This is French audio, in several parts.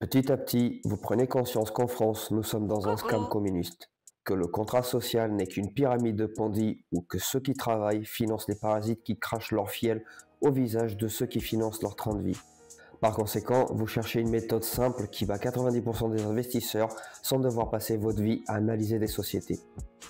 Petit à petit, vous prenez conscience qu'en France, nous sommes dans un scam communiste, que le contrat social n'est qu'une pyramide de Ponzi ou que ceux qui travaillent financent les parasites qui crachent leur fiel au visage de ceux qui financent leur train de vie. Par conséquent, vous cherchez une méthode simple qui bat 90% des investisseurs sans devoir passer votre vie à analyser des sociétés.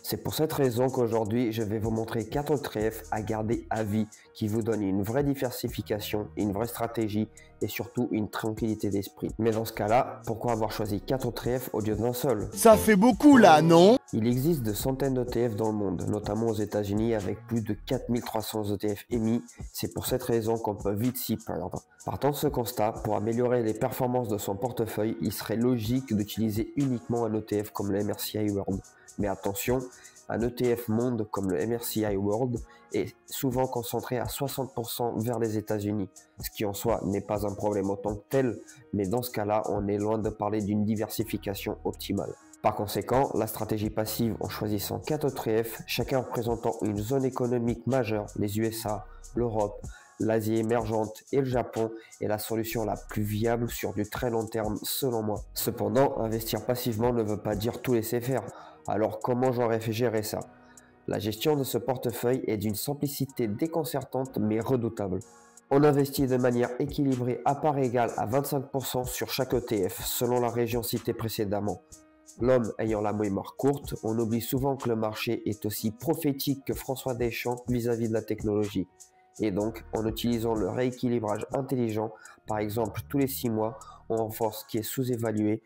C'est pour cette raison qu'aujourd'hui, je vais vous montrer 4 ETF à garder à vie qui vous donnent une vraie diversification, une vraie stratégie et surtout une tranquillité d'esprit. Mais dans ce cas-là, pourquoi avoir choisi 4 ETF au lieu d'un seul? Ça fait beaucoup là, non? Il existe de centaines d'ETF dans le monde, notamment aux États-Unis avec plus de 4300 ETF émis. C'est pour cette raison qu'on peut vite s'y perdre. Partant de ce constat, pour améliorer les performances de son portefeuille, il serait logique d'utiliser uniquement un ETF comme le MSCI World. Mais attention, un ETF monde comme le MSCI World est souvent concentré à 60% vers les États-Unis, ce qui en soi n'est pas un problème en tant que tel, mais dans ce cas-là, on est loin de parler d'une diversification optimale. Par conséquent, la stratégie passive en choisissant 4 ETF, chacun représentant une zone économique majeure, les USA, l'Europe, l'Asie émergente et le Japon est la solution la plus viable sur du très long terme selon moi. Cependant, investir passivement ne veut pas dire tout laisser faire. Alors comment j'aurais fait gérer ça? La gestion de ce portefeuille est d'une simplicité déconcertante mais redoutable. On investit de manière équilibrée à part égale à 25% sur chaque ETF selon la région citée précédemment. L'homme ayant la mémoire courte, on oublie souvent que le marché est aussi prophétique que François Deschamps vis-à-vis de la technologie. Et donc, en utilisant le rééquilibrage intelligent, par exemple tous les 6 mois, on renforce ce qui est sous-évalué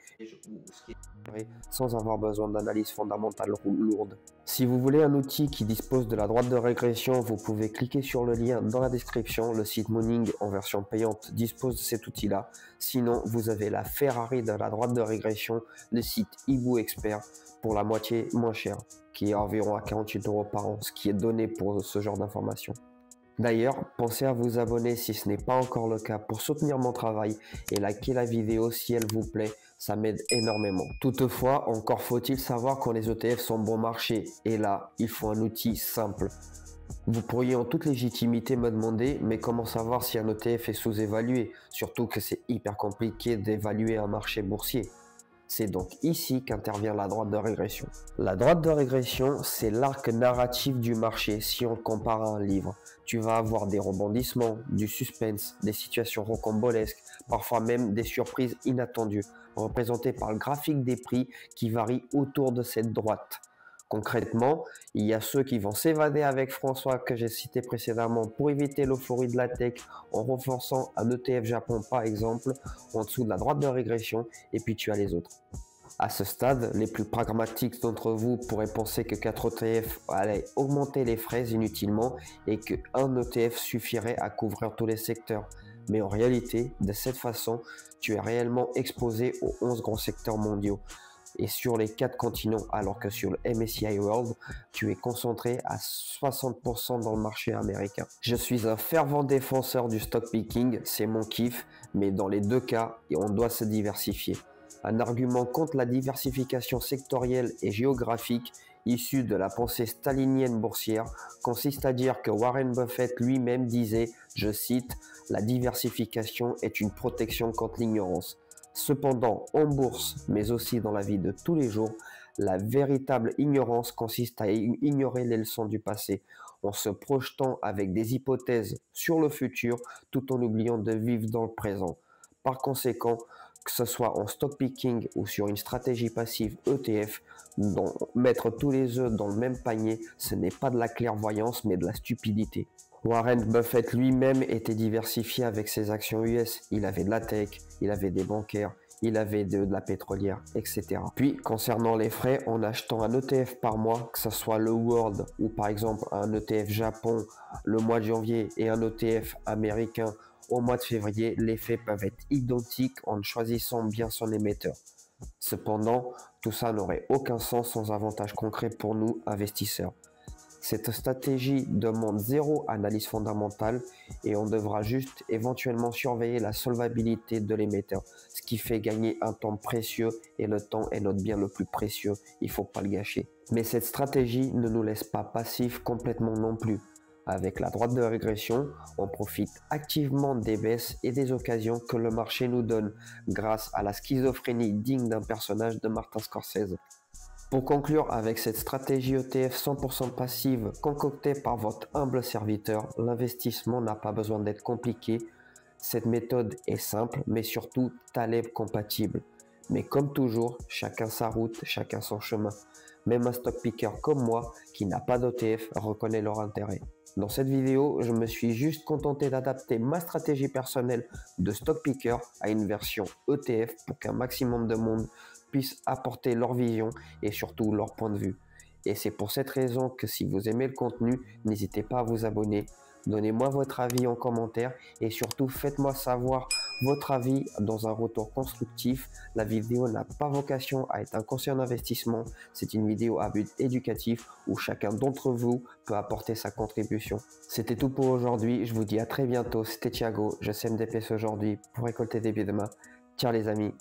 sans avoir besoin d'analyse fondamentale lourde. Si vous voulez un outil qui dispose de la droite de régression, vous pouvez cliquer sur le lien dans la description. Le site Mooning en version payante dispose de cet outil-là. Sinon, vous avez la Ferrari de la droite de régression, le site Ibu Expert, pour la moitié moins cher, qui est environ à 48 € par an, ce qui est donné pour ce genre d'informations. D'ailleurs, pensez à vous abonner si ce n'est pas encore le cas pour soutenir mon travail et liker la vidéo si elle vous plaît, ça m'aide énormément. Toutefois, encore faut-il savoir quand les ETF sont bon marché et là, il faut un outil simple. Vous pourriez en toute légitimité me demander, mais comment savoir si un ETF est sous-évalué? Surtout que c'est hyper compliqué d'évaluer un marché boursier. C'est donc ici qu'intervient la droite de régression. La droite de régression, c'est l'arc narratif du marché si on le compare à un livre. Tu vas avoir des rebondissements, du suspense, des situations rocambolesques, parfois même des surprises inattendues, représentées par le graphique des prix qui varie autour de cette droite. Concrètement, il y a ceux qui vont s'évader avec François que j'ai cité précédemment pour éviter l'euphorie de la tech en renforçant un ETF Japon par exemple en dessous de la droite de régression et puis tu as les autres. À ce stade, les plus pragmatiques d'entre vous pourraient penser que 4 ETF allaient augmenter les frais inutilement et que un ETF suffirait à couvrir tous les secteurs. Mais en réalité, de cette façon, tu es réellement exposé aux 11 grands secteurs mondiaux et sur les 4 continents, alors que sur le MSCI World, tu es concentré à 60% dans le marché américain. Je suis un fervent défenseur du stock picking, c'est mon kiff, mais dans les deux cas, on doit se diversifier. Un argument contre la diversification sectorielle et géographique issu de la pensée stalinienne boursière consiste à dire que Warren Buffett lui-même disait, je cite, « La diversification est une protection contre l'ignorance ». Cependant, en bourse, mais aussi dans la vie de tous les jours, la véritable ignorance consiste à ignorer les leçons du passé, en se projetant avec des hypothèses sur le futur, tout en oubliant de vivre dans le présent. Par conséquent, que ce soit en stock picking ou sur une stratégie passive ETF, mettre tous les œufs dans le même panier, ce n'est pas de la clairvoyance, mais de la stupidité. Warren Buffett lui-même était diversifié avec ses actions US. Il avait de la tech, il avait des bancaires, il avait de la pétrolière, etc. Puis, concernant les frais, en achetant un ETF par mois, que ce soit le World ou par exemple un ETF Japon le mois de janvier et un ETF américain au mois de février, les faits peuvent être identiques en choisissant bien son émetteur. Cependant, tout ça n'aurait aucun sens sans avantage concret pour nous, investisseurs. Cette stratégie demande zéro analyse fondamentale et on devra juste éventuellement surveiller la solvabilité de l'émetteur, ce qui fait gagner un temps précieux et le temps est notre bien le plus précieux, il ne faut pas le gâcher. Mais cette stratégie ne nous laisse pas passifs complètement non plus. Avec la droite de régression, on profite activement des baisses et des occasions que le marché nous donne grâce à la schizophrénie digne d'un personnage de Martin Scorsese. Pour conclure avec cette stratégie ETF 100% passive concoctée par votre humble serviteur, l'investissement n'a pas besoin d'être compliqué. Cette méthode est simple mais surtout Taleb compatible. Mais comme toujours, chacun sa route, chacun son chemin. Même un stock picker comme moi, qui n'a pas d'ETF, reconnaît leur intérêt. Dans cette vidéo, je me suis juste contenté d'adapter ma stratégie personnelle de stock picker à une version ETF pour qu'un maximum de monde puisse apporter leur vision et surtout leur point de vue. Et c'est pour cette raison que si vous aimez le contenu, n'hésitez pas à vous abonner. Donnez-moi votre avis en commentaire et surtout faites-moi savoir votre avis dans un retour constructif. La vidéo n'a pas vocation à être un conseil d'investissement, c'est une vidéo à but éducatif où chacun d'entre vous peut apporter sa contribution. C'était tout pour aujourd'hui, je vous dis à très bientôt, c'était Thiago, je sème des pièces aujourd'hui pour récolter des billes demain. Ciao les amis.